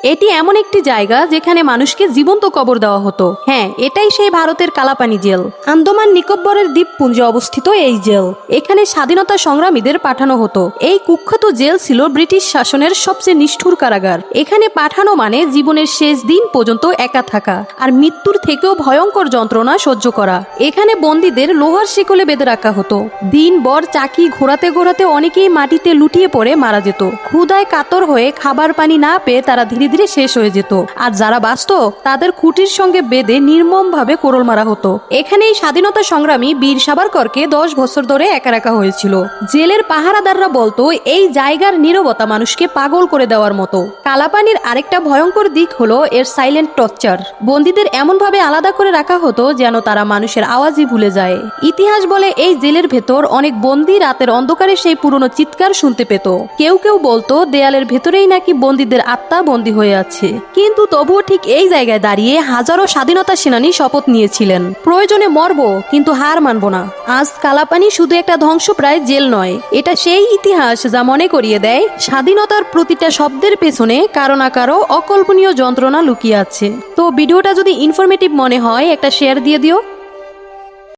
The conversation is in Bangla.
এটি এমন একটি জায়গা যেখানে মানুষকে জীবন্ত কবর দেওয়া হতো। হ্যাঁ, এটাই সেই ভারতের কালাপানি জেল। আন্দামান নিকোবরের দ্বীপপুঞ্জে অবস্থিত এই জেল। এখানে স্বাধীনতা সংগ্রামীদের পাঠানো হতো। এই কুখ্যাত জেল ছিল ব্রিটিশ শাসনের সবচেয়ে নিষ্ঠুর কারাগার। এখানে পাঠানো মানে জীবনের শেষ দিন পর্যন্ত একা থাকা আর মৃত্যুর থেকেও ভয়ঙ্কর যন্ত্রণা সহ্য করা। এখানে বন্দীদের লোহার শিকলে বেঁধে রাখা হতো। দিনভর চাকি ঘোরাতে ঘোরাতে অনেকেই মাটিতে লুটিয়ে পড়ে মারা যেত। ক্ষুধায় কাতর হয়ে খাবার পানি না পেয়ে তারা ধীরে ধীরে শেষ হয়ে যেত। আর যারা বাঁচত তাদের খুঁটির সঙ্গে বেঁধে নির্মমভাবে কোরল মারা হতো। এখানেই স্বাধীনতা সংগ্রামী বীর সাভারকরকে 10 বছর ধরে একা রাখা হয়েছিল। জেলের পাহারাদাররা বলতো এই জায়গার নীরবতা মানুষকে পাগল করে দেওয়ার মতো। কালাপানির আরেকটা ভয়ঙ্কর দিক হলো এর সাইলেন্ট টর্চার। বন্দীদের এমনভাবে আলাদা করে রাখা হতো যেন তারা মানুষের আওয়াজই ভুলে যায়। ইতিহাস বলে এই জেলের ভেতর অনেক বন্দী রাতের অন্ধকারে সেই পুরনো চিৎকার শুনতে পেত। কেউ কেউ বলতো দেয়ালের ভেতরেই নাকি বন্দীদের আত্মা বন্দী হয়ে আছে। কিন্তু তবুও ঠিক এই জায়গায় দাঁড়িয়ে হাজারো স্বাধীনতা সেনানী শপথ নিয়েছিলেন, প্রয়োজনে মরবো কিন্তু হার মানব না। আজ কালাপানি শুধু একটা ধ্বংসপ্রায় জেল নয়, এটা সেই ইতিহাস যা মনে করিয়ে দেয় স্বাধীনতার প্রতিটা শব্দের পেছনে কারো না কারো অকল্পনীয় যন্ত্রণা লুকিয়ে আছে। তো ভিডিওটা যদি ইনফরমেটিভ মনে হয় একটা শেয়ার দিয়ে দিও।